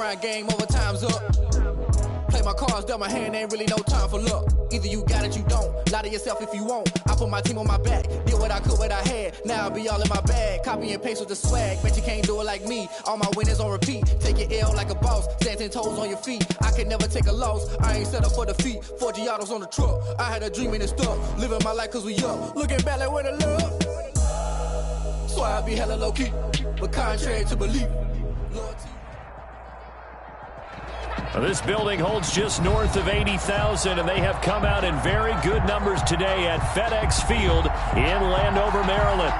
around, game over, time's up. Play my cards, dealt my hand, ain't really no time for luck. Either you got it, you don't. Lie to yourself if you won't. I put my team on my back, did what I could, what I had. Now I'll be all in my bag, copy and paste with the swag. Bet you can't do it like me. All my winners on repeat. Take your L like a boss, stand 10 toes on your feet. I can never take a loss. I ain't set up for defeat. 4 Giottos on the truck. I had a dream and it stuck. Living my life cause we up. Looking back like where the love. So I be hella low key, but contrary to belief. This building holds just north of 80,000, and they have come out in very good numbers today at FedEx Field in Landover, Maryland.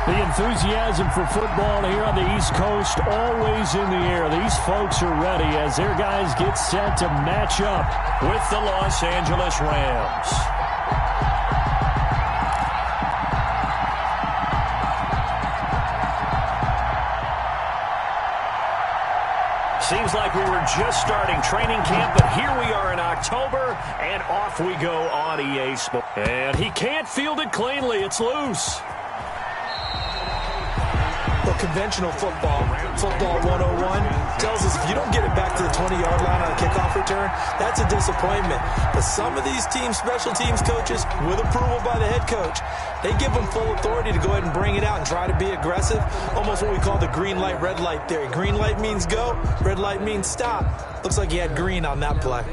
The enthusiasm for football here on the East Coast always in the air. These folks are ready as their guys get set to match up with the Los Angeles Rams. Seems like we were just starting training camp, but here we are in October, and off we go on EA Sports. And he can't field it cleanly. It's loose. Well, conventional football 101, tells us if you don't get it back to the 20-yard line on a kickoff return, that's a disappointment. But some of these teams, special teams coaches, with approval by the head coach, they give them full authority to go ahead and bring it out and try to be aggressive. Almost what we call the green light, red light theory. Green light means go, red light means stop. Looks like he had green on that play.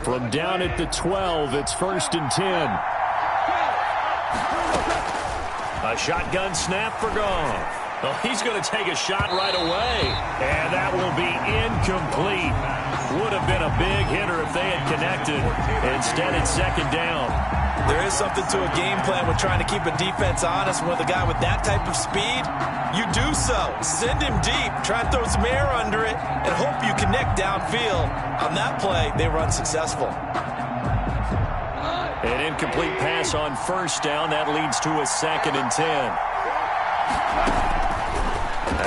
From down at the 12, it's 1st and 10. A shotgun snap for Goff. Well, he's going to take a shot right away, and that will be incomplete. Would have been a big hitter if they had connected. Instead, it's 2nd down. There is something to a game plan with trying to keep a defense honest. With a guy with that type of speed, you do so. Send him deep. Try and throw some air under it and hope you connect downfield. On that play, they run successful. An incomplete pass on 1st down. That leads to a 2nd and 10.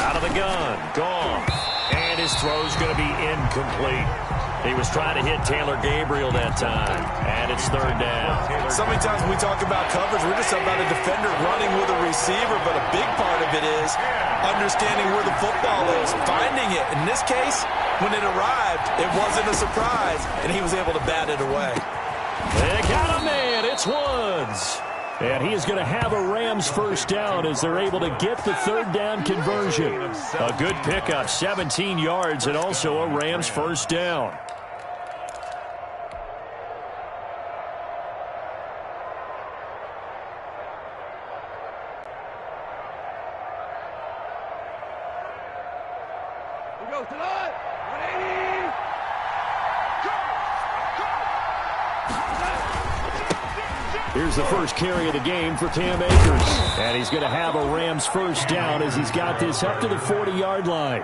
Out of the gun. Gone. And his throw's going to be incomplete. He was trying to hit Taylor Gabriel that time. And it's 3rd down. So many times when we talk about coverage, we're just about a defender running with a receiver. But a big part of it is understanding where the football is, finding it. In this case, when it arrived, it wasn't a surprise. And he was able to bat it away. They got a man. It's Woods. And he is going to have a Rams 1st down as they're able to get the 3rd down conversion. A good pickup, 17 yards, and also a Rams 1st down. Here goes tonight. 180. Here's the first carry of the game for Cam Akers. And he's going to have a Rams 1st down as he's got this up to the 40-yard line.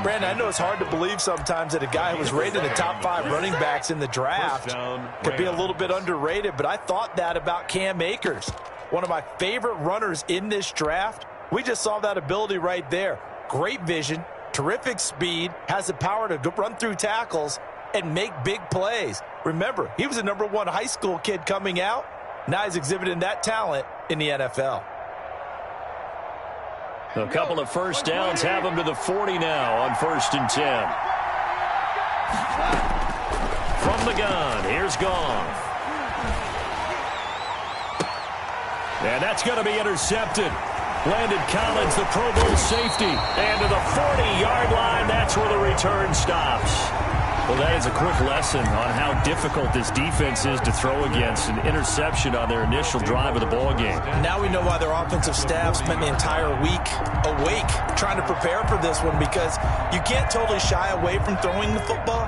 Brandon, I know it's hard to believe sometimes that a guy who was rated in the top 5 running backs in the draft could be a little bit underrated, but I thought that about Cam Akers. One of my favorite runners in this draft. We just saw that ability right there. Great vision, terrific speed, has the power to run through tackles and make big plays. Remember, he was a #1 high school kid coming out. Now he's exhibiting that talent in the NFL. A couple of 1st downs have him to the 40 now on 1st and 10. From the gun, here's Goff. And that's going to be intercepted. Landon Collins, the Pro Bowl safety. And to the 40-yard line, that's where the return stops. Well, that is a quick lesson on how difficult this defense is to throw against. An interception on their initial drive of the ball game. Now we know why their offensive staff spent the entire week awake trying to prepare for this one, because you can't totally shy away from throwing the football.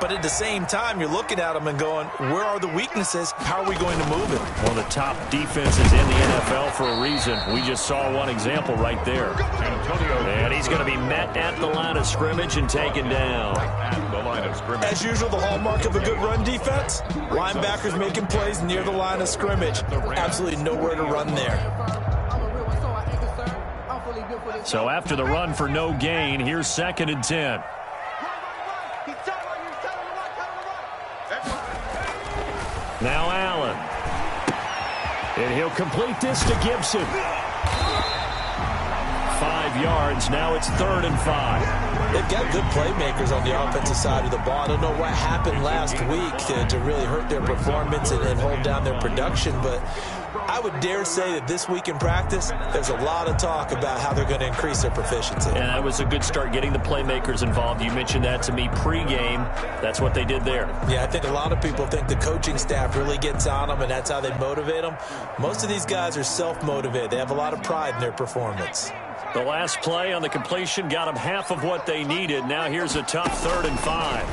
But at the same time, you're looking at them and going, where are the weaknesses? How are we going to move it? One of the top defenses in the NFL for a reason. We just saw one example right there. And he's going to be met at the line of scrimmage and taken down. As usual, the hallmark of a good run defense, linebackers making plays near the line of scrimmage. Absolutely nowhere to run there. So after the run for no gain, here's 2nd and 10. Now Allen. And he'll complete this to Gibson. 5 yards. Now it's 3rd and 5. They've got good playmakers on the offensive side of the ball. I don't know what happened last week to really hurt their performance and hold down their production, but I would dare say that this week in practice, there's a lot of talk about how they're going to increase their proficiency. And that was a good start getting the playmakers involved. You mentioned that to me pregame. That's what they did there. Yeah, I think a lot of people think the coaching staff really gets on them, and that's how they motivate them. Most of these guys are self-motivated. They have a lot of pride in their performance. The last play on the completion got them half of what they needed. Now here's a tough 3rd and 5.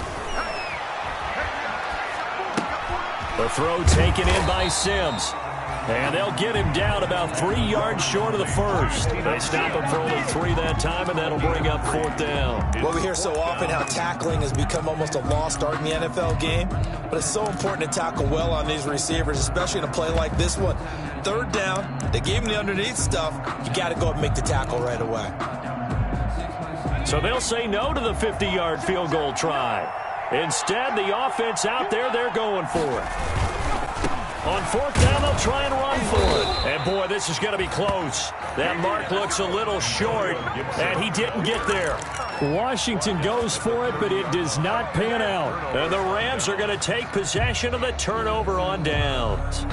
The throw taken in by Sims. And they'll get him down about 3 yards short of the first. They stop him for only 3 that time, and that'll bring up 4th down. Well, we hear so often how tackling has become almost a lost art in the NFL game, but it's so important to tackle well on these receivers, especially in a play like this one. 3rd down, they gave him the underneath stuff. You got to go and make the tackle right away. So they'll say no to the 50-yard field goal try. Instead, the offense out there, they're going for it. On 4th down, they'll try and run for it. And, boy, this is going to be close. That mark looks a little short, and he didn't get there. Washington goes for it, but it does not pan out. And the Rams are going to take possession of the turnover on downs.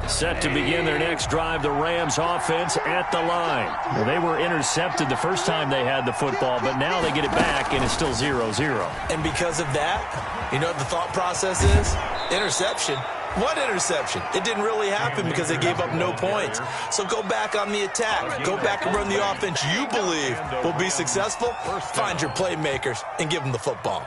Set to begin their next drive, the Rams offense at the line. Well, they were intercepted the first time they had the football, but now they get it back, and it's still 0-0. And because of that, you know what the thought process is? Interception. What interception? It didn't really happen because they gave up no points. So go back on the attack. Go back and run the offense you believe will be successful. Find your playmakers and give them the football.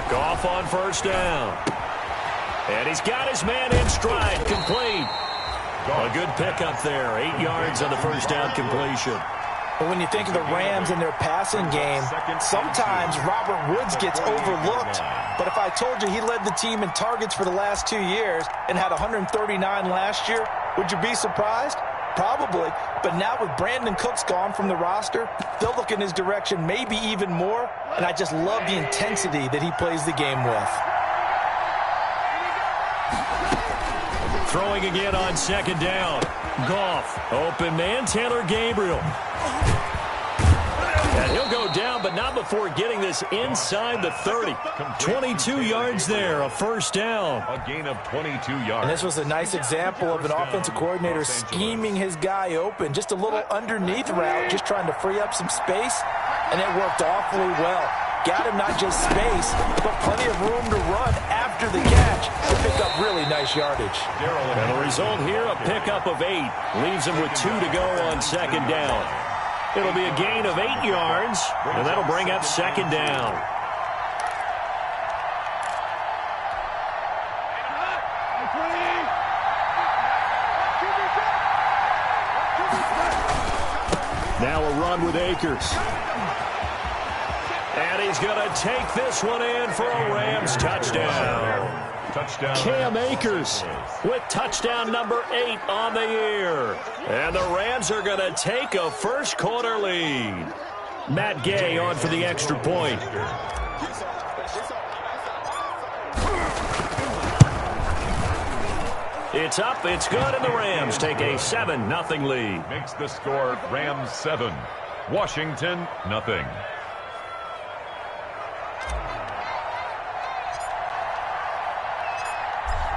Goff on 1st down. And he's got his man in stride, complete. A good pickup there, 8 yards on the 1st down completion. But when you think of the Rams and their passing game, sometimes Robert Woods gets overlooked. But if I told you he led the team in targets for the last 2 years and had 139 last year, would you be surprised? Probably. But now with Brandon Cooks gone from the roster, they'll look in his direction maybe even more. And I just love the intensity that he plays the game with. Throwing again on 2nd down. Goff, open man, Taylor Gabriel. And he'll go down, but not before getting this inside the 30. 22 yards there, a 1st down. A gain of 22 yards. And this was a nice example of an offensive coordinator scheming his guy open. Just a little underneath route, just trying to free up some space, and it worked awfully well. Got him not just space, but plenty of room to run after the catch to pick up really nice yardage. And the result here, a pickup of 8. Leaves him with 2 to go on 2nd down. It'll be a gain of 8 yards, and that'll bring up 2nd down. Now a run with Akers. And he's going to take this one in for a Rams touchdown. Touchdown. Cam Akers with touchdown number 8 on the year. And the Rams are going to take a 1st quarter lead. Matt Gay on for the extra point. It's up, it's good, and the Rams take a 7-0 lead. Makes the score Rams 7, Washington 0.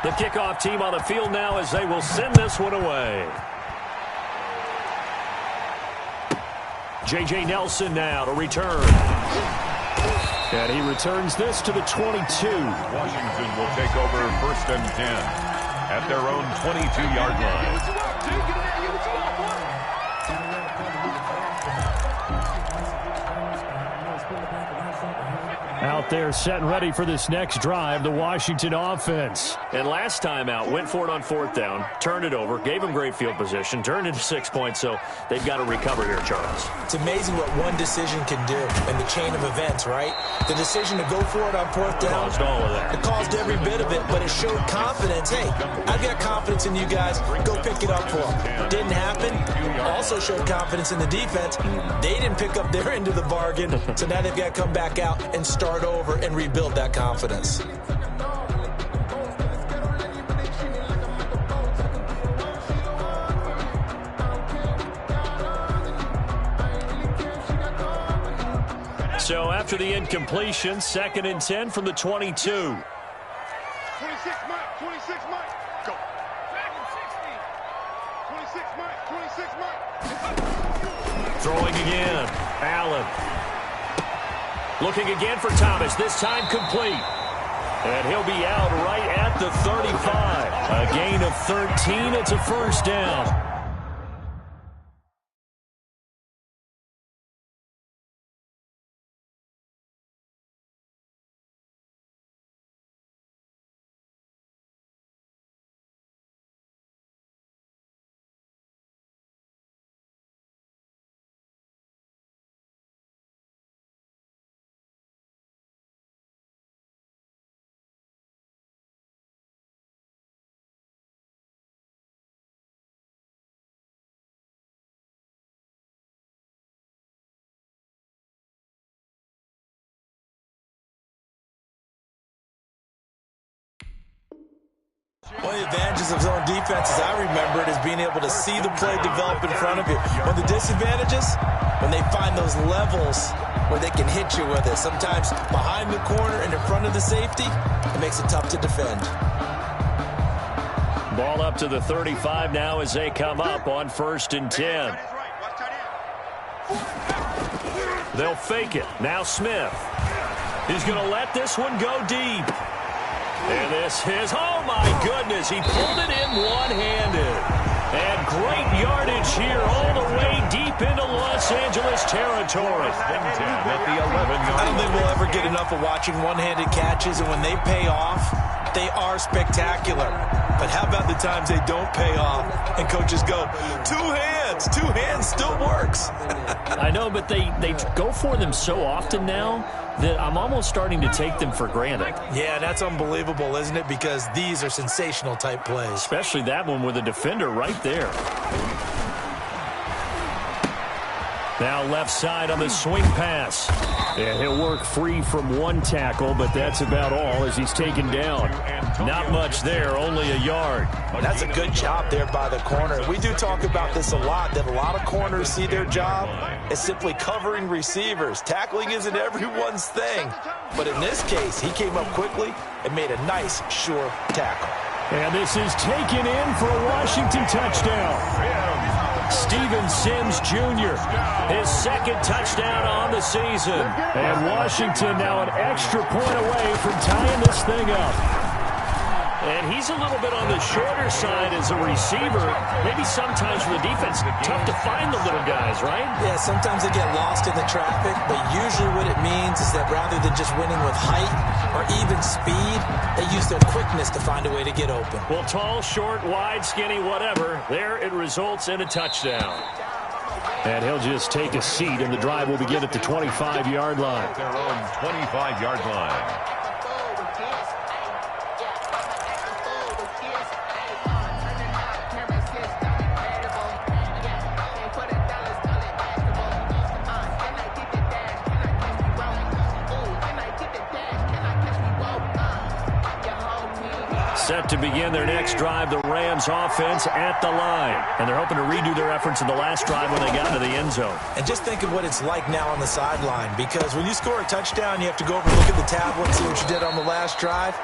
The kickoff team on the field now as they will send this one away. J.J. Nelson now to return. And he returns this to the 22. Washington will take over 1st and 10 at their own 22-yard line. Out there set and ready for this next drive, the Washington offense. And last time out, went for it on 4th down, turned it over, gave them great field position, turned into 6 points, so they've got to recover here, Charles. It's amazing what one decision can do in the chain of events, right? The decision to go for it on 4th down. Caused all of that. It caused every bit of it, but it showed confidence. Hey, I've got confidence in you guys. Go pick it up for them. Didn't happen. Also showed confidence in the defense. They didn't pick up their end of the bargain, so now they've got to come back out and start over and rebuild that confidence. So after the incompletion, 2nd and 10 from the 22. 26, Mike. 26, Mike. Go. Back and 60. 26, Mike. 26, Mike. Throwing again. Allen. Looking again for Thomas, this time complete. And he'll be out right at the 35. A gain of 13, it's a 1st down. One of the advantages of zone defense, as I remember it, is being able to see the play develop in front of you. One of the disadvantages, when they find those levels where they can hit you with it, sometimes behind the corner and in front of the safety, it makes it tough to defend. Ball up to the 35 now as they come up on 1st and 10. They'll fake it. Now Smith. He's going to let this one go deep. And this is, oh my goodness, he pulled it in one-handed. And great yardage here all the way deep into Los Angeles territory. I don't think we'll ever get enough of watching one-handed catches, and when they pay off, they are spectacular. But how about the times they don't pay off and coaches go, two hands still works. I know, but they go for them so often now that I'm almost starting to take them for granted. Yeah, that's unbelievable, isn't it? Because these are sensational type plays. Especially that one with a defender right there. Now left side on the swing pass. And he'll work free from one tackle, but that's about all as he's taken down. Not much there, only a yard. That's a good job there by the corner. We do talk about this a lot, that a lot of corners see their job as simply covering receivers. Tackling isn't everyone's thing. But in this case, he came up quickly and made a nice, sure tackle. And this is taken in for a Washington touchdown. Steven Sims Jr., his 2nd touchdown on the season. And Washington now an extra point away from tying this thing up. And he's a little bit on the shorter side as a receiver. Maybe sometimes for the defense, tough to find the little guys, right? Yeah, sometimes they get lost in the traffic, but usually what it means is that rather than just winning with height or even speed, they use their quickness to find a way to get open. Well, tall, short, wide, skinny, whatever, there it results in a touchdown. And he'll just take a seat, and the drive will begin at the 25-yard line. Their own 25-yard line. Set to begin their next drive, the Rams offense at the line. And they're hoping to redo their efforts in the last drive when they got to the end zone. And just think of what it's like now on the sideline, because when you score a touchdown, you have to go over and look at the tablet and see what you did on the last drive.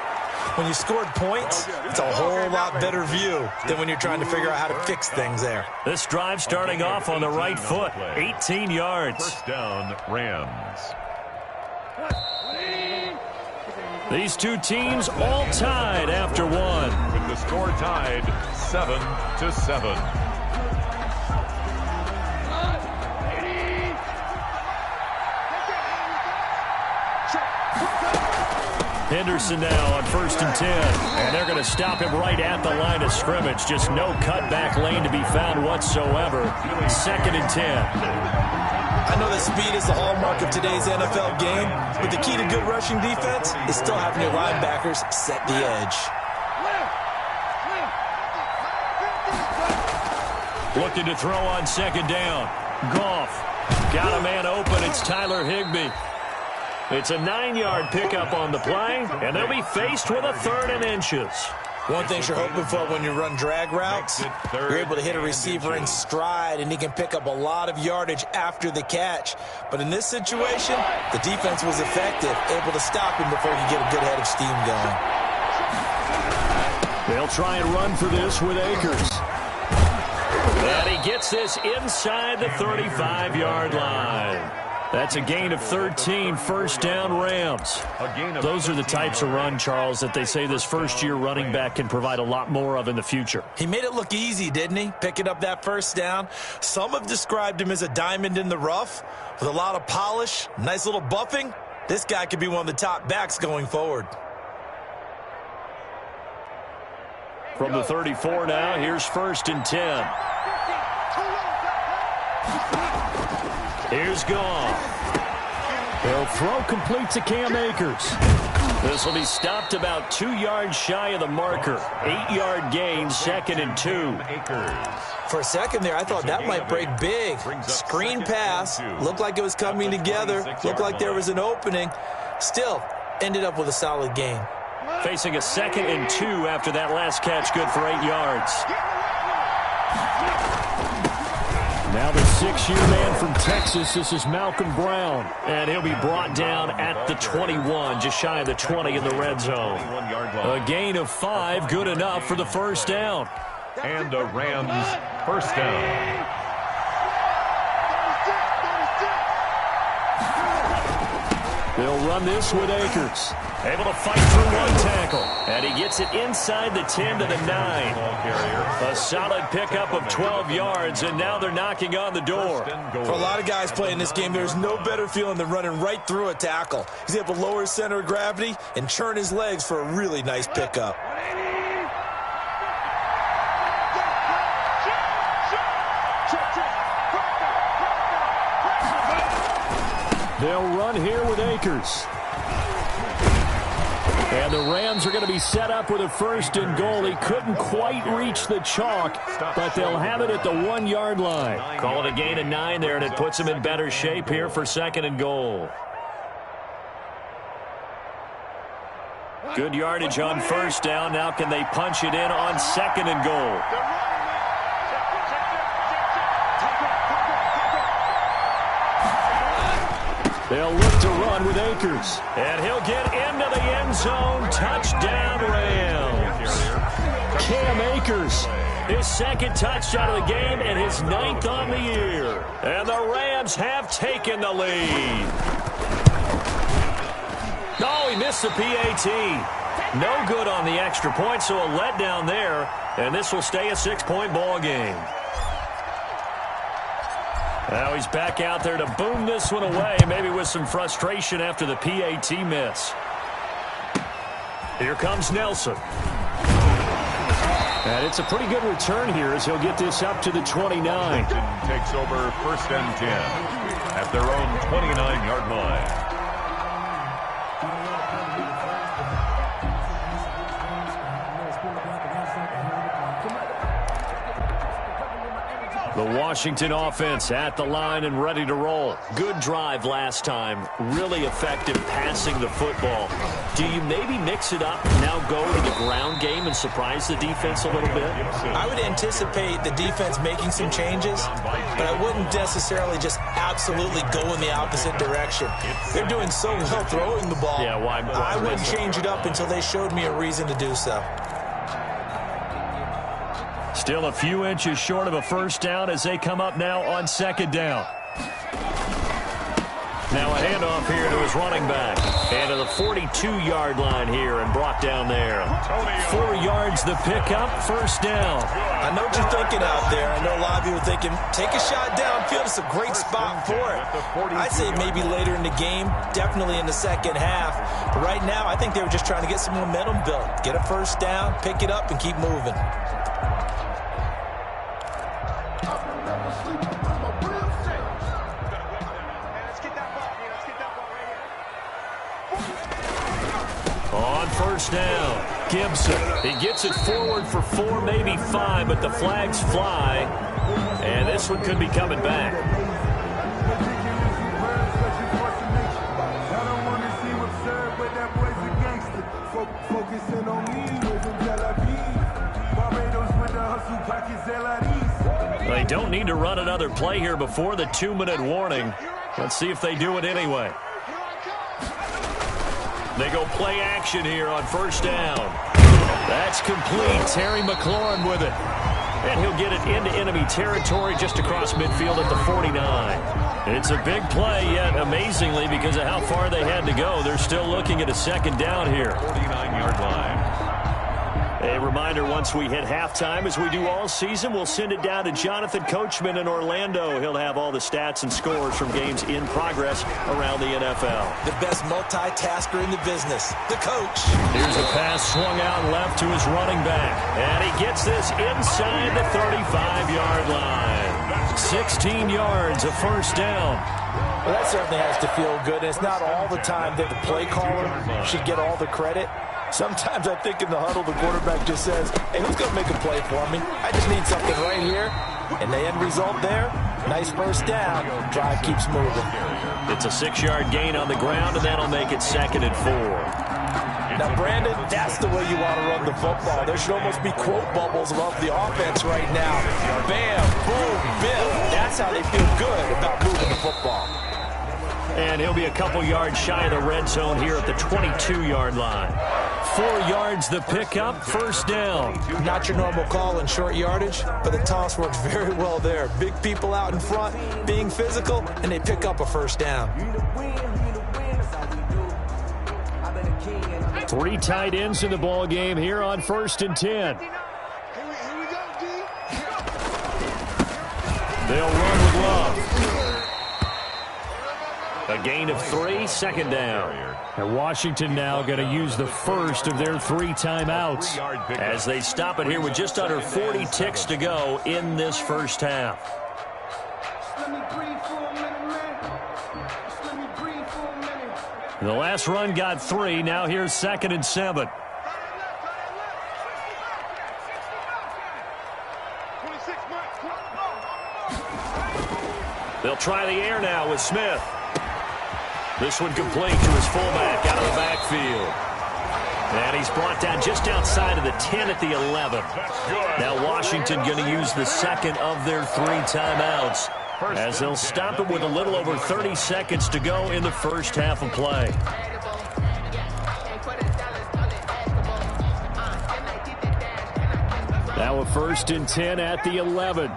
When you scored points, it's a whole lot better view than when you're trying to figure out how to fix things there. This drive starting off on the right foot, 18 yards. First down, Rams. These two teams all tied after one. With the score tied 7-7. Henderson now on 1st and 10. And they're going to stop him right at the line of scrimmage. Just no cutback lane to be found whatsoever. 2nd and 10. I know that speed is the hallmark of today's NFL game, but the key to good rushing defense is still having your linebackers set the edge. Looking to throw on 2nd down. Goff. Got a man open. It's Tyler Higbee. It's a 9-yard pickup on the play, and they'll be faced with a 3rd and inches. One thing you're hoping for when you run drag routes, you're able to hit a receiver in stride, and he can pick up a lot of yardage after the catch. But in this situation, the defense was effective, able to stop him before he get a good head of steam going. They'll try and run for this with Akers. And he gets this inside the 35-yard line. That's a gain of 13, 1st down Rams. Those are the types of run, Charles, that they say this first-year running back can provide a lot more of in the future. He made it look easy, didn't he? Picking up that 1st down. Some have described him as a diamond in the rough with a lot of polish, nice little buffing. This guy could be one of the top backs going forward. From the 34 now, here's 1st and 10. Here's Goff. He'll throw complete to Cam Akers. This will be stopped about 2 yards shy of the marker. 8-yard gain, 2nd and 2. For a second there, I thought that might break big. Screen pass. Looked like it was coming together. Looked like there was an opening. Still, ended up with a solid gain. Facing a 2nd and 2 after that last catch, good for 8 yards. Now the 6-year man from Texas, this is Malcolm Brown. And he'll be brought down at the 21, just shy of the 20 in the red zone. A gain of 5, good enough for the 1st down. And the Rams' 1st down. They'll run this with Akers. Able to fight through 1 tackle. And he gets it inside the 10 to the 9. A solid pickup of 12 yards, and now they're knocking on the door. For a lot of guys playing this game, there's no better feeling than running right through a tackle. He's able to lower his center of gravity and churn his legs for a really nice pickup. They'll run here with Akers. And the Rams are going to be set up with a 1st and goal. He couldn't quite reach the chalk, but they'll have it at the 1-yard line. Call it a gain of 9 there, and it puts them in better shape here for 2nd and goal. Good yardage on 1st down. Now can they punch it in on 2nd and goal? They'll look to run with Akers. And he'll get into the end zone. Touchdown, Rams. Cam Akers, his 2nd touchdown of the game and his 9th on the year. And the Rams have taken the lead. Oh, he missed the PAT. No good on the extra point, so a letdown there. And this will stay a 6-point ball game. Now he's back out there to boom this one away, maybe with some frustration after the PAT miss. Here comes Nelson. And it's a pretty good return here as he'll get this up to the 29. Takes over 1st and 10 at their own 29-yard line. The Washington offense at the line and ready to roll. Good drive last time. Really effective passing the football. Do you maybe mix it up, now go to the ground game and surprise the defense a little bit? I would anticipate the defense making some changes, but I wouldn't necessarily just absolutely go in the opposite direction. They're doing so well throwing the ball. Yeah, why I wouldn't change it up until they showed me a reason to do so. Still a few inches short of a 1st down as they come up now on 2nd down. Now a handoff here to his running back. And to the 42-yard line here and brought down there. 4 yards the pickup, first down. I know what you're thinking out there. I know a lot of you are thinking, take a shot downfield. It's a great spot for it. I'd say maybe later in the game, definitely in the second half. But right now, I think they were just trying to get some momentum built. Get a first down, pick it up, and keep moving. On first down, Gibson. He gets it forward for 4, maybe 5, but the flags fly. And this one could be coming back. They don't need to run another play here before the 2-minute warning. Let's see if they do it anyway. They go play action here on first down. That's complete. Terry McLaurin with it. And he'll get it into enemy territory just across midfield at the 49. It's a big play, yet amazingly, because of how far they had to go, they're still looking at a second down here. 49-yard line. A reminder, once we hit halftime, as we do all season, we'll send it down to Jonathan Coachman in Orlando. He'll have all the stats and scores from games in progress around the NFL. The best multitasker in the business, the coach. Here's a pass swung out left to his running back. And he gets this inside the 35-yard line. 16 yards, a first down. Well, that certainly has to feel good. It's not all the time that the play caller should get all the credit. Sometimes I think in the huddle, the quarterback just says, hey, who's going to make a play for me? I just need something right here. And the end result there, nice first down. Drive keeps moving. It's a 6-yard gain on the ground, and that'll make it 2nd and 4. Now, Brandon, that's the way you want to run the football. There should almost be quote bubbles above the offense right now. Bam, boom, bim. That's how they feel good about moving the football. And he'll be a couple yards shy of the red zone here at the 22-yard line. 4 yards the pickup, first down. Not your normal call in short yardage, but the toss works very well there. Big people out in front, being physical, and they pick up a first down. 3 tight ends in the ball game here on 1st and 10. They'll run with Love. A gain of 3, second down. And Washington now going to use the first of their 3 timeouts as they stop it here with just under 40 ticks to go in this first half. The last run got 3. Now here's 2nd and 7. They'll try the air now with Smith. This one complete to his fullback out of the backfield. And he's brought down just outside of the 10 at the 11. Now Washington going to use the second of their 3 timeouts as they'll stop it with a little over 30 seconds to go in the first half of play. Now a 1st and 10 at the 11.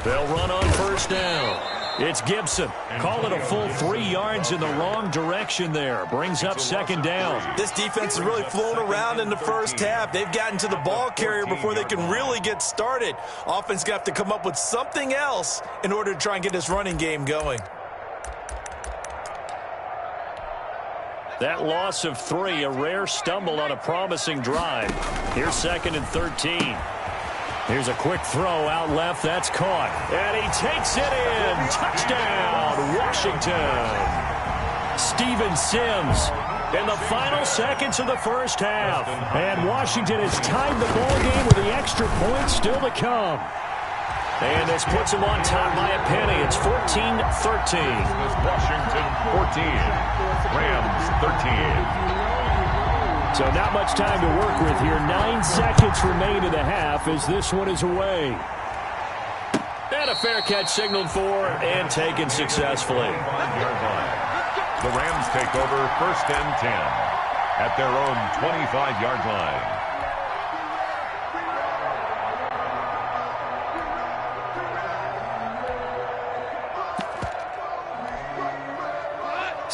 They'll run on first down. It's Gibson. Call it a full 3 yards in the wrong direction there. Brings up 2nd down. This defense has really flown around in the first half. They've gotten to the ball carrier before they can really get started. Offense got to come up with something else in order to try and get this running game going. That loss of 3, a rare stumble on a promising drive. Here's 2nd and 13. Here's a quick throw out left. That's caught. And he takes it in. Touchdown, Washington. Steven Sims in the final seconds of the first half. And Washington has tied the ball game with the extra point still to come. And this puts him on top by a penny. It's 14-13. Washington 14. Rams 13. So not much time to work with here. 9 seconds remain in the half as this one is away. And a fair catch signaled for and taken successfully. The Rams take over 1st and 10 at their own 25-yard line.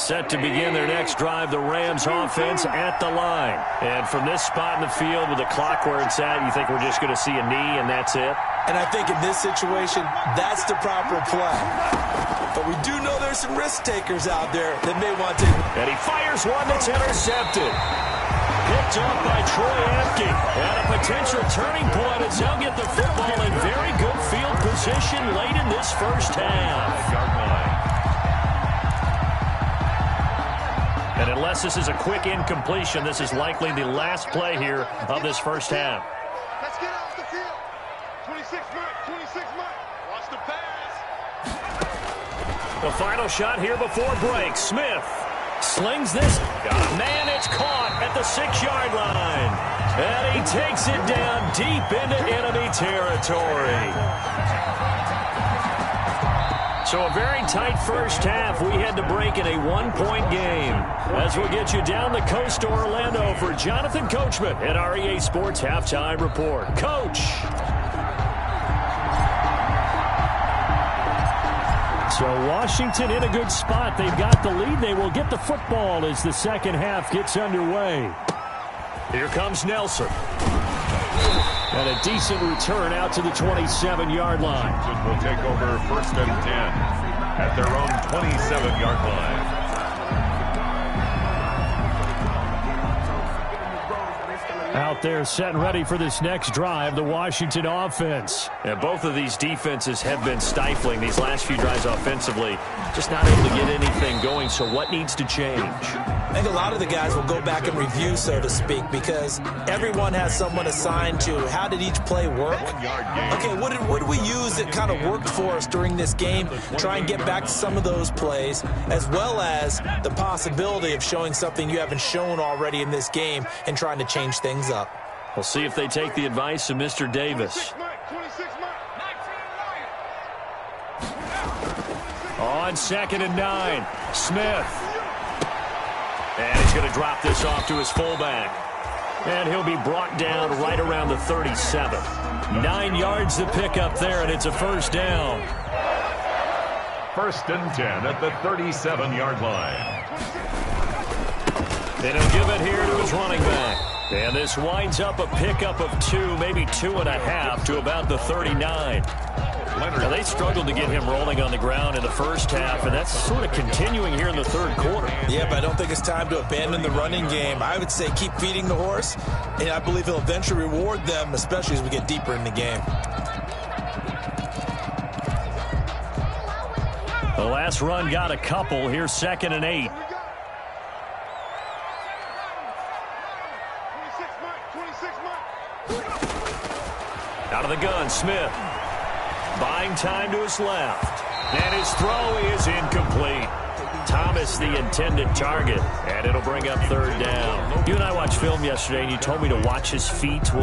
Set to begin their next drive, the Rams offense at the line. And from this spot in the field with the clock where it's at, you think we're just going to see a knee and that's it? And I think in this situation, that's the proper play. But we do know there's some risk takers out there that may want to. And he fires one that's intercepted. Picked up by Troy Apke. And a potential turning point as they'll get the football in very good field position late in this first half. And unless this is a quick incompletion, this is likely the last play here of this first half. Let's get off the field. 26 Mike. Watch the pass. The final shot here before break. Smith slings this. Man, it's caught at the 6-yard line. And he takes it down deep into enemy territory. So a very tight first half. We had to break in a 1-point game. As we'll get you down the coast to Orlando for Jonathan Coachman at our EA Sports Halftime Report. Coach. So Washington in a good spot. They've got the lead. They will get the football as the second half gets underway. Here comes Nelson. And a decent return out to the 27-yard line. Will take over 1st and 10 at their own 27-yard line. Out there set and ready for this next drive, the Washington offense. And both of these defenses have been stifling these last few drives offensively. Just not able to get anything going, so what needs to change? I think a lot of the guys will go back and review, so to speak, because everyone has someone assigned to how did each play work. Okay, what did we use that kind of worked for us during this game? Try and get back to some of those plays, as well as the possibility of showing something you haven't shown already in this game and trying to change things up. We'll see if they take the advice of Mr. Davis. 26 Mike. On 2nd and 9, Smith. And he's going to drop this off to his fullback. And he'll be brought down right around the 37. 9 yards to pick up there, and it's a first down. 1st and 10 at the 37-yard line. And he'll give it here to his running back. And this winds up a pickup of 2, maybe 2.5 to about the 39. Now, they struggled to get him rolling on the ground in the first half, and that's sort of continuing here in the third quarter. Yeah, but I don't think it's time to abandon the running game. I would say keep feeding the horse, and I believe he'll eventually reward them, especially as we get deeper in the game. The last run got a couple. Here's 2nd and 8. 26 Mike. Out of the gun, Smith. Buying time to his left. And his throw is incomplete. Thomas the intended target. And it'll bring up 3rd down. You and I watched film yesterday, and you told me to watch his feet. For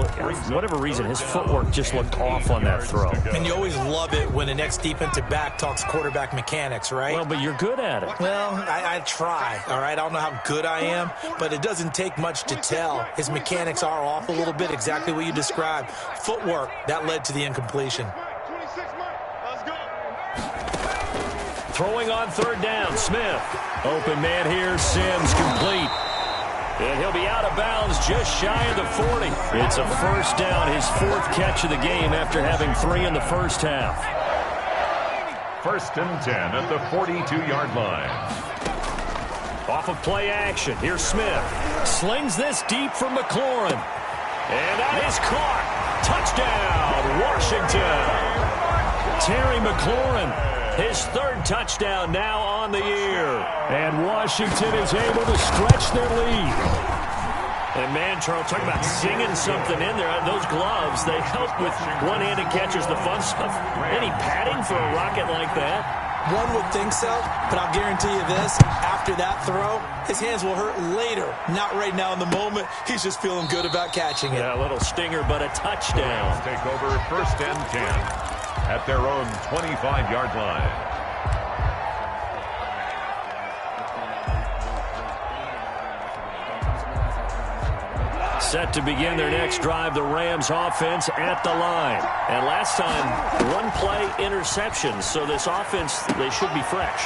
whatever reason, his footwork just looked off on that throw. And you always love it when an ex-defensive back talks quarterback mechanics, right? Well, but you're good at it. Well, I try, all right? I don't know how good I am, but it doesn't take much to tell. His mechanics are off a little bit, exactly what you described. Footwork, that led to the incompletion. 26 Mike. Let's go. Throwing on 3rd down, Smith. Open man here, Sims complete. And he'll be out of bounds just shy of the 40. It's a first down, his 4th catch of the game after having 3 in the first half. 1st and 10 at the 42-yard line. Off of play action, here's Smith. Slings this deep for McLaurin. And that is caught. Touchdown, Washington. Terry McLaurin, his 3rd touchdown now on the year. And Washington is able to stretch their lead. And man, Charles, talking about singing something in there. Those gloves, they help with one-handed catches, the fun stuff. Any padding for a rocket like that? One would think so, but I'll guarantee you this. After that throw, his hands will hurt later. Not right now in the moment. He's just feeling good about catching it. Yeah, a little stinger, but a touchdown. Take over 1st and 10 at their own 25-yard line. Set to begin their next drive, the Rams offense at the line. And last time, one-play interceptions. So this offense, they should be fresh.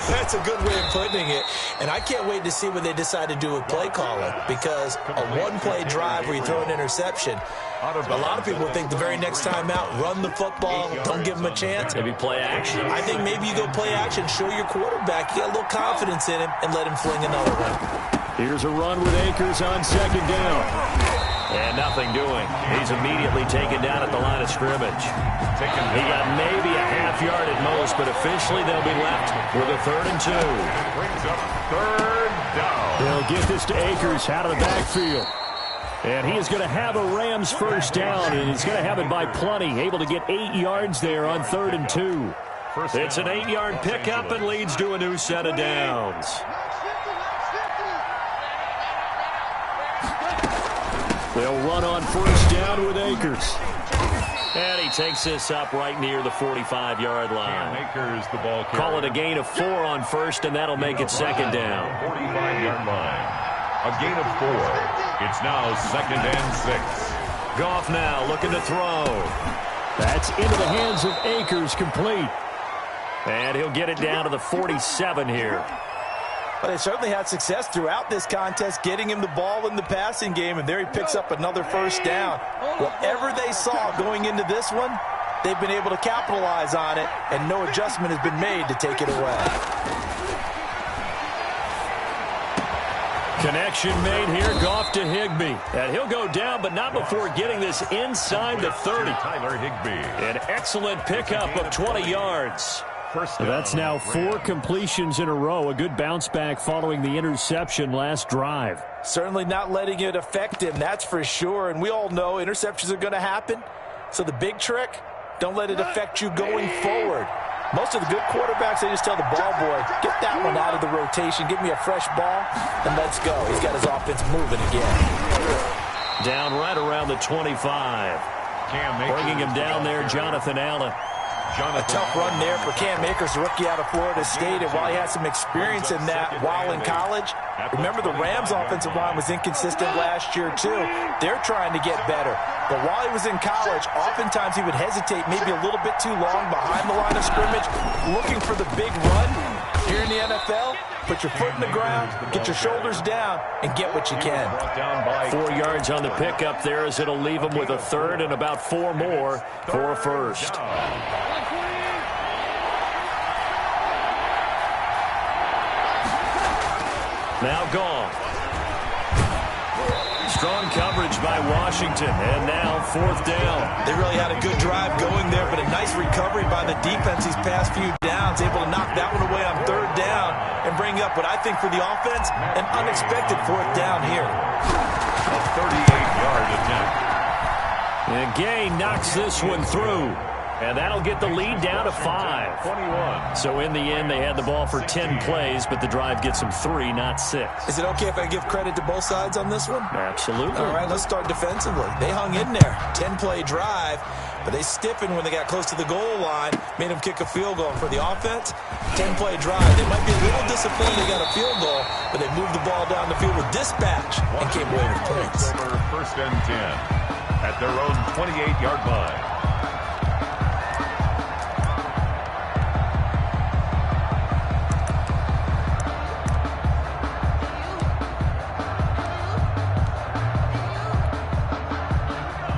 That's a good way of putting it. And I can't wait to see what they decide to do with play calling, because a one-play drive where you throw an interception, a lot of people think the very next time out, run the football, don't give them a chance. Maybe play action. I think maybe you go play action, show your quarterback, you got a little confidence in him, and let him fling another one. Here's a run with Akers on second down. And nothing doing. He's immediately taken down at the line of scrimmage. He got maybe a half yard at most, but officially they'll be left with a 3rd and 2. Brings up 3rd down. They'll get this to Akers out of the backfield. And he is going to have a Rams first down, and he's going to have it by plenty. Able to get 8 yards there on 3rd and 2. It's an 8-yard pickup and leads to a new set of downs. They'll run on first down with Akers. And he takes this up right near the 45-yard line. Akers, the ball carrier. Call it a gain of 4 on first, and that'll make it second down. 45-yard line. A gain of 4. It's now 2nd and 6. Goff now looking to throw. That's into the hands of Akers, complete. And he'll get it down to the 47 here. But they certainly had success throughout this contest, getting him the ball in the passing game, and there he picks up another first down. Whatever they saw going into this one, they've been able to capitalize on it, and no adjustment has been made to take it away. Connection made here, Goff to Higbee. And he'll go down, but not before getting this inside the 30. Tyler Higbee. An excellent pickup of 20 yards. That's now 4 completions in a row. A good bounce back following the interception last drive. Certainly not letting it affect him, that's for sure. And we all know interceptions are going to happen. So the big trick, don't let it affect you going forward. Most of the good quarterbacks, they just tell the ball boy, get that one out of the rotation, give me a fresh ball, and let's go. He's got his offense moving again. Down right around the 25. Bringing him down there, Jonathan Allen. A tough run there for Cam Akers, the rookie out of Florida State, and while he had some experience in that while in college, remember the Rams' offensive line was inconsistent last year too. They're trying to get better. But while he was in college, oftentimes he would hesitate maybe a little bit too long behind the line of scrimmage, looking for the big run. Here in the NFL, put your foot in the ground, get your shoulders down, and get what you can. 4 yards on the pickup there as it'll leave him with a 3rd and about 4 more for a first. Now gone. Strong coverage by Washington, and now 4th down. They really had a good drive going there, but a nice recovery by the defense these past few downs, able to knock that one away on 3rd down and bring up what I think for the offense, an unexpected 4th down here. A 38-yard attempt. And Gay knocks this one through. And that'll get the lead down to 5. 21. So in the end, they had the ball for 10 plays, but the drive gets them 3, not 6. Is it okay if I give credit to both sides on this one? Absolutely. All right, let's start defensively. They hung in there. 10-play drive, but they stiffened when they got close to the goal line, made them kick a field goal. And for the offense, 10-play drive. They might be a little disappointed they got a field goal, but they moved the ball down the field with dispatch and came away with points. 1st and 10 at their own 28-yard line.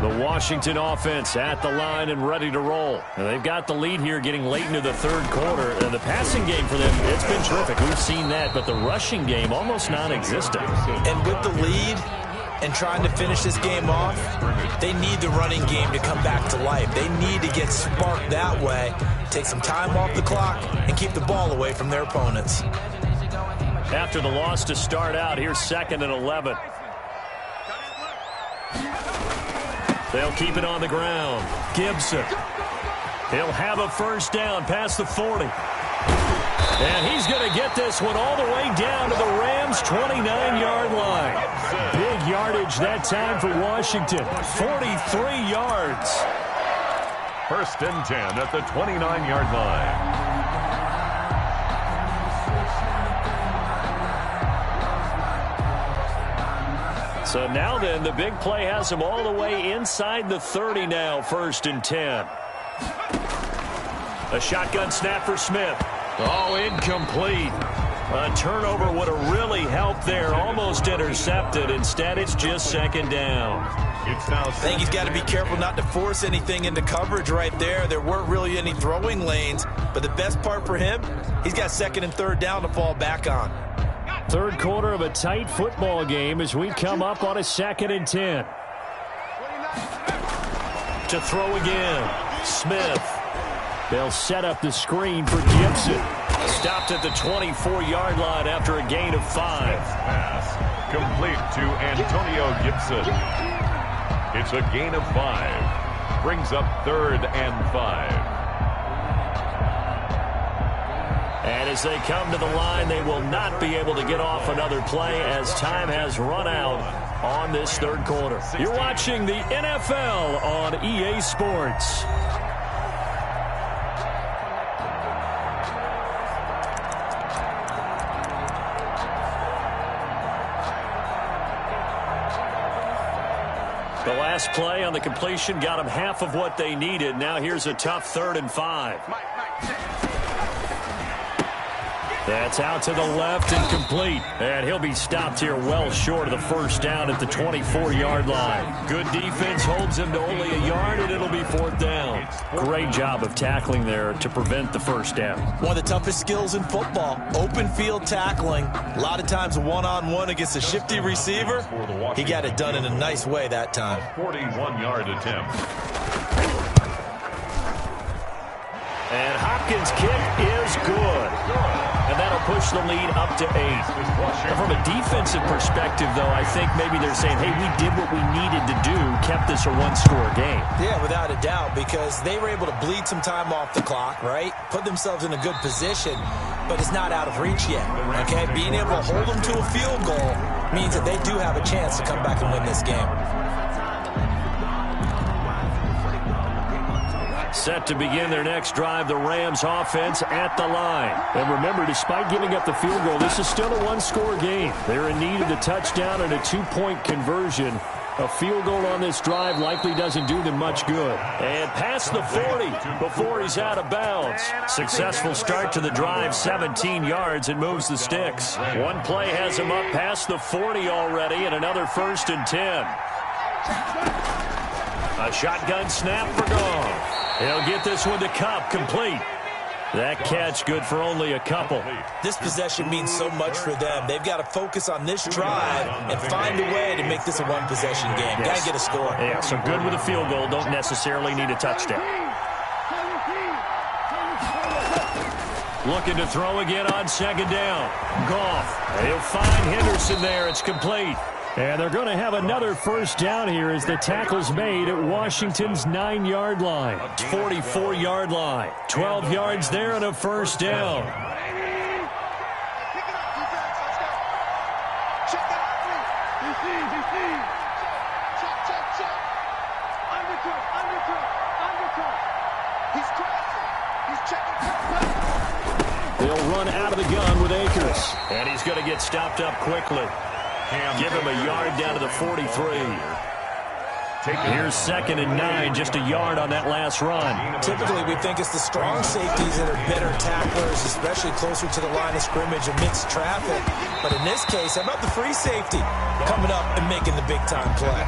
The Washington offense at the line and ready to roll. And they've got the lead here getting late into the 3rd quarter. And the passing game for them, it's been terrific. We've seen that, but the rushing game almost non-existent. And with the lead and trying to finish this game off, they need the running game to come back to life. They need to get sparked that way, take some time off the clock, and keep the ball away from their opponents. After the loss to start out, here's 2nd and 11. They'll keep it on the ground. Gibson. He'll have a first down past the 40. And he's going to get this one all the way down to the Rams' 29-yard line. Big yardage that time for Washington. 43 yards. 1st and 10 at the 29-yard line. So now then, the big play has him all the way inside the 30 now, 1st and 10. A shotgun snap for Smith. Oh, incomplete. A turnover would have really helped there. Almost intercepted. Instead, it's just 2nd down. I think he's got to be careful not to force anything into coverage right there. There weren't really any throwing lanes. But the best part for him, he's got 2nd and 3rd down to fall back on. 3rd quarter of a tight football game as we come up on a 2nd and 10. To throw again. Smith. They'll set up the screen for Gibson. Stopped at the 24-yard line after a gain of 5. Pass complete to Antonio Gibson. It's a gain of 5. Brings up 3rd and 5. And as they come to the line, they will not be able to get off another play as time has run out on this 3rd quarter. You're watching the NFL on EA Sports. The last play on the completion got them half of what they needed. Now here's a tough 3rd and 5. That's out to the left and complete. And he'll be stopped here well short of the 1st down at the 24-yard line. Good defense holds him to only a yard, and it'll be 4th down. Great job of tackling there to prevent the 1st down. One of the toughest skills in football, open field tackling. A lot of times one-on-one against a shifty receiver. He got it done in a nice way that time. 41-yard attempt. And Hopkins' kick is good. And that'll push the lead up to 8. And from a defensive perspective, though, I think maybe they're saying, hey, we did what we needed to do, kept this a one-score game. Yeah, without a doubt, because they were able to bleed some time off the clock, right? Put themselves in a good position, but it's not out of reach yet, okay? Being able to hold them to a field goal means that they do have a chance to come back and win this game. Set to begin their next drive, the Rams offense at the line. And remember, despite giving up the field goal, this is still a one-score game. They're in need of the touchdown and a 2-point conversion. A field goal on this drive likely doesn't do them much good. And past the 40 before he's out of bounds. Successful start to the drive, 17 yards, and moves the sticks. One play has him up past the 40 already, and another 1st and 10. A shotgun snap for Goff. He'll get this one to Kupp, complete. That catch good for only a couple. This possession means so much for them. They've got to focus on this drive and find a way to make this a one-possession game. Yes. Got to get a score. Yeah, so good with a field goal. Don't necessarily need a touchdown. Looking to throw again on 2nd down. Goff. He'll find Henderson there. It's complete. And they're going to have another 1st down here as the tackle's made at Washington's 9-yard line. 44-yard line. 12 yards there and a 1st down. They'll run out of the gun with Akers. And he's going to get stopped up quickly. Give him a yard down to the 43. Here's 2nd and 9, just a yard on that last run. Typically, we think it's the strong safeties that are better tacklers, especially closer to the line of scrimmage amidst traffic. But in this case, how about the free safety coming up and making the big-time play?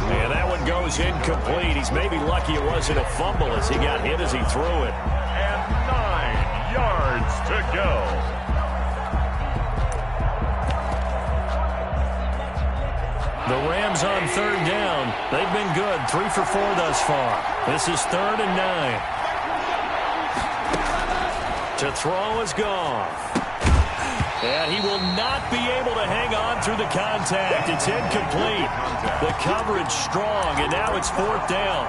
Yeah, that one goes incomplete. He's maybe lucky it wasn't a fumble as he got hit as he threw it. And 9 yards to go. The Rams on 3rd down. They've been good, 3 for 4 thus far. This is 3rd and 9. To throw is Goff. And he will not be able to hang on through the contact. It's incomplete. The coverage strong, and now it's 4th down.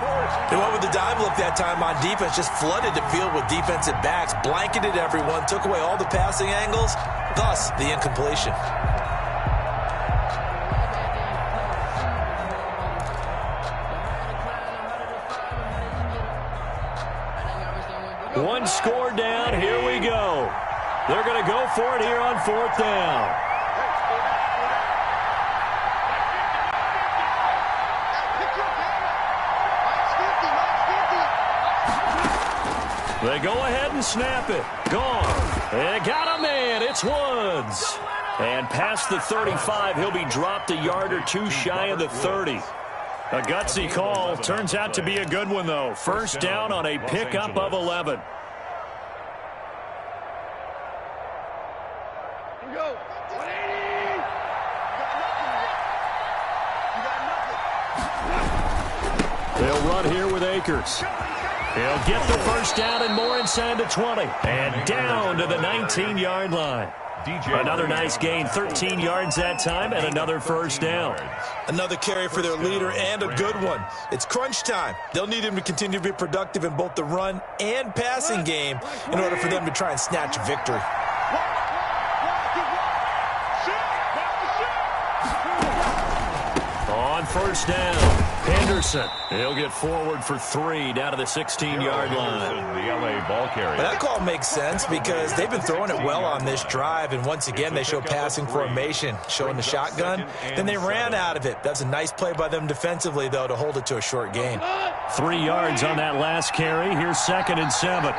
They went with the dive look that time on defense, just flooded the field with defensive backs, blanketed everyone, took away all the passing angles, thus the incompletion. One score down. Here we go. They're going to go for it here on 4th down. They go ahead and snap it. Gone. They got a man. It's Woods. And past the 35, he'll be dropped a yard or two shy of the 30. A gutsy call. Turns out to be a good one, though. First down on a pickup of 11. Here we go. 180. You got nothing. They'll run here with Akers. He'll get the first down and more inside the 20. And down to the 19-yard line. Another nice gain, 13 yards that time, and another first down. Another carry for their leader and a good one. It's crunch time. They'll need him to continue to be productive in both the run and passing game in order for them to try and snatch a victory. On first down, Henderson. He'll get forward for 3 down to the 16-yard line. The LA ball carrier. That call makes sense because they've been throwing it well on this drive, and once again they show passing formation, showing the shotgun. Then they ran out of it. That's a nice play by them defensively, though, to hold it to a short gain. 3 yards on that last carry. Here's 2nd and 7.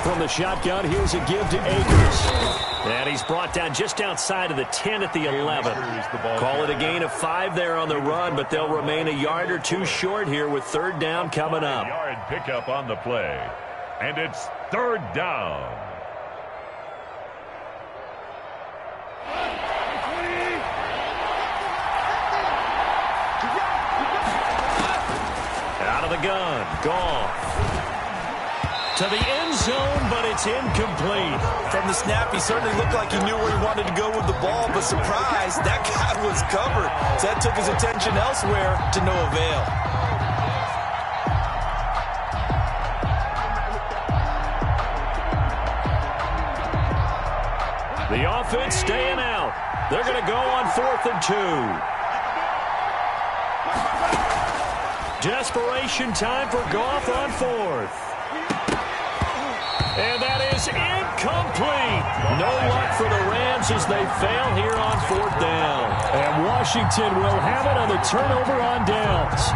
From the shotgun, here's a give to Akers. And he's brought down just outside of the 10 at the 11. Call it a gain of 5 there on the run, but they'll remain a yard or two short here with 3rd down coming up. Yard pickup on the play. And it's 3rd down. Out of the gun. Gone. To the end zone, but it's incomplete. From the snap, he certainly looked like he knew where he wanted to go with the ball, but surprise, that guy was covered. So that took his attention elsewhere to no avail. The offense staying out. They're going to go on 4th and 2. Desperation time for Goff on 4th. And that is incomplete. No luck for the Rams as they fail here on 4th down. And Washington will have it on the turnover on downs.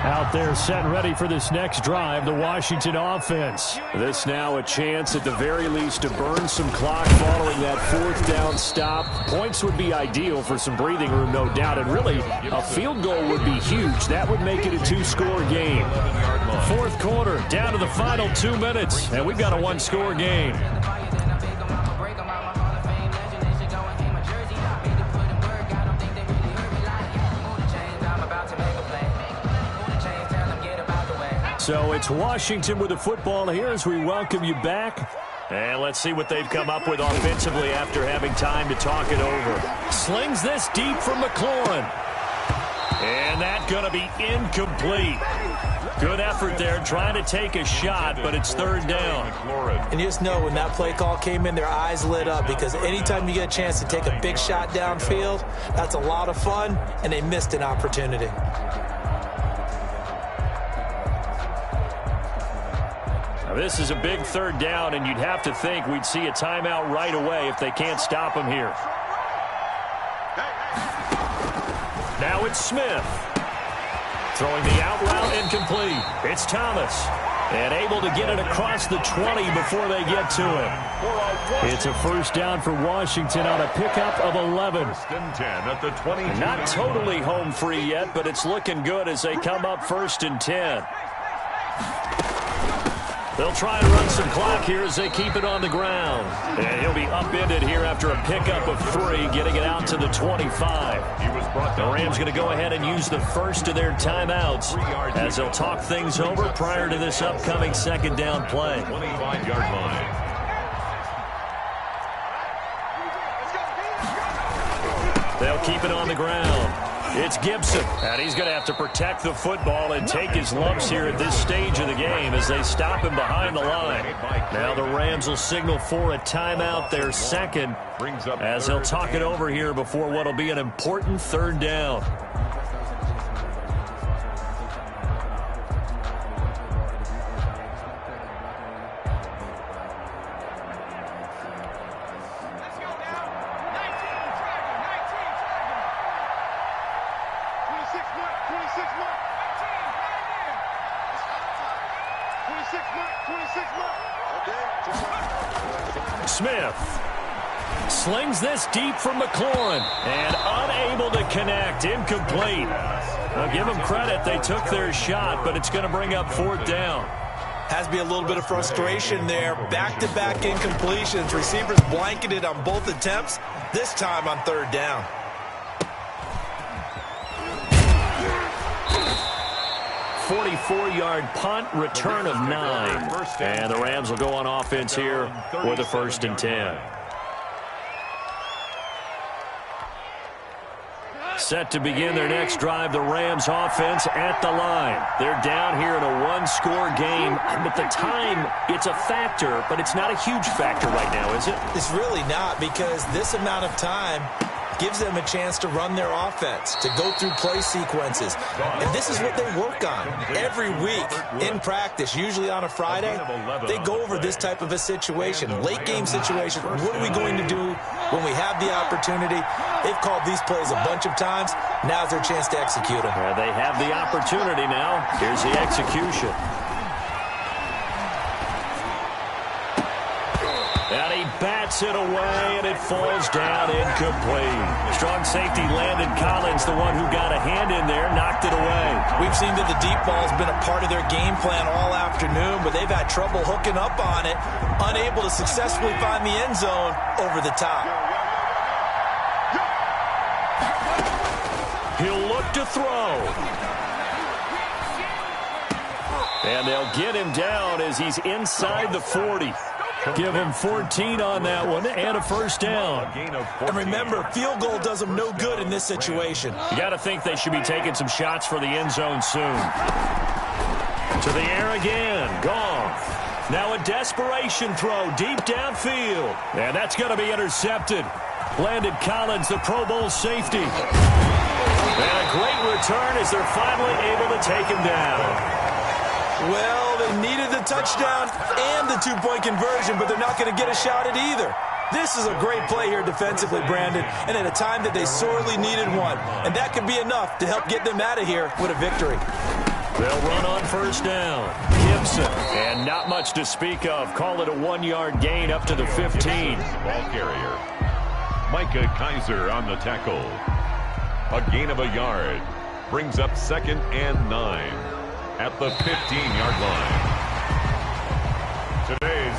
Out there set and ready for this next drive, the Washington offense. This now a chance at the very least to burn some clock following that 4th down stop. Points would be ideal for some breathing room, no doubt. And really, a field goal would be huge. That would make it a 2-score game. 4th quarter, down to the final 2 minutes. And we've got a 1-score game. So it's Washington with the football here as we welcome you back. And let's see what they've come up with offensively after having time to talk it over. Slings this deep from McLaurin. And that's going to be incomplete. Good effort there trying to take a shot, but it's 3rd down. And you just know when that play call came in, their eyes lit up because anytime you get a chance to take a big shot downfield, that's a lot of fun, and they missed an opportunity. This is a big 3rd down, and you'd have to think we'd see a timeout right away if they can't stop him here. Now it's Smith. Throwing the out route incomplete. It's Thomas. And able to get it across the 20 before they get to it. It's a 1st down for Washington on a pickup of 11. Not totally home free yet, but it's looking good as they come up 1st and 10. They'll try and run some clock here as they keep it on the ground. And he'll be upended here after a pickup of 3, getting it out to the 25. The Rams going to go ahead and use the first of their timeouts as they'll talk things over prior to this upcoming 2nd down play. 25-yard line. They'll keep it on the ground. It's Gibson, and he's going to have to protect the football and take his lumps here at this stage of the game as they stop him behind the line. Now the Rams will signal for a timeout, their 2nd, as they'll talk it over here before what will be an important 3rd down. Smith slings this deep from McLaurin and unable to connect. Incomplete. I'll give them credit. They took their shot, but it's going to bring up fourth down. Has to be a little bit of frustration there. Back-to-back incompletions. Receivers blanketed on both attempts, this time on third down. A 44-yard punt, return of 9. And the Rams will go on offense here with a 1st and 10. Set to begin their next drive, the Rams offense at the line. They're down here in a one-score game. And at the time, it's a factor, but it's not a huge factor right now, is it? It's really not, because this amount of time gives them a chance to run their offense, to go through play sequences. And this is what they work on every week in practice, usually on a Friday. They go over this type of a situation, late-game situation. What are we going to do when we have the opportunity? They've called these plays a bunch of times. Now's their chance to execute them. They have the opportunity now. Here's the execution. And he bats it away, and it falls down incomplete. Strong safety Landon Collins, the one who got a hand in there, knocked it away. We've seen that the deep ball's been a part of their game plan all afternoon, but they've had trouble hooking up on it, unable to successfully find the end zone over the top. He'll look to throw. And they'll get him down as he's inside the 40. Give him 14 on that one and a 1st down. And remember, field goal does them no good in this situation. You got to think they should be taking some shots for the end zone soon. To the air again. Goff. Now a desperation throw deep downfield. And that's going to be intercepted. Landon Collins, the Pro Bowl safety. And a great return as they're finally able to take him down. Well, they needed the touchdown and the two-point conversion, but they're not going to get a shot at either. This is a great play here defensively, Brandon, and at a time that they sorely needed one. And that could be enough to help get them out of here with a victory. They'll run on 1st down. Gibson, and not much to speak of. Call it a 1-yard gain up to the 15. Ball carrier. Micah Kaiser on the tackle. A gain of a yard. Brings up 2nd and 9. At the 15-yard line.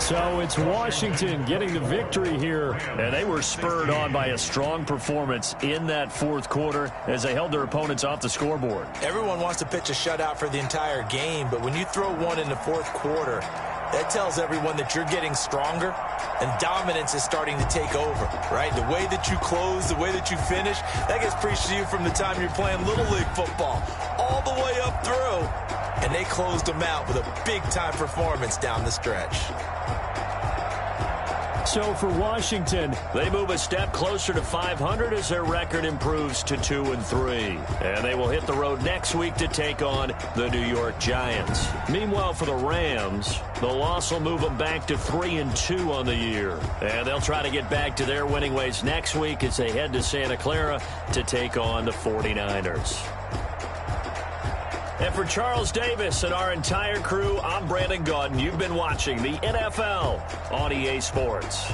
So it's Washington getting the victory here. And they were spurred on by a strong performance in that 4th quarter as they held their opponents off the scoreboard. Everyone wants to pitch a shutout for the entire game, but when you throw one in the 4th quarter, that tells everyone that you're getting stronger and dominance is starting to take over, right? The way that you close, the way that you finish, that gets preached to you from the time you're playing Little League football all the way up through. And they closed them out with a big-time performance down the stretch. So for Washington, they move a step closer to 500 as their record improves to 2-3. And they will hit the road next week to take on the New York Giants. Meanwhile, for the Rams, the loss will move them back to 3-2 on the year. And they'll try to get back to their winning ways next week as they head to Santa Clara to take on the 49ers. And for Charles Davis and our entire crew, I'm Brandon Gaudin. You've been watching the NFL on EA Sports.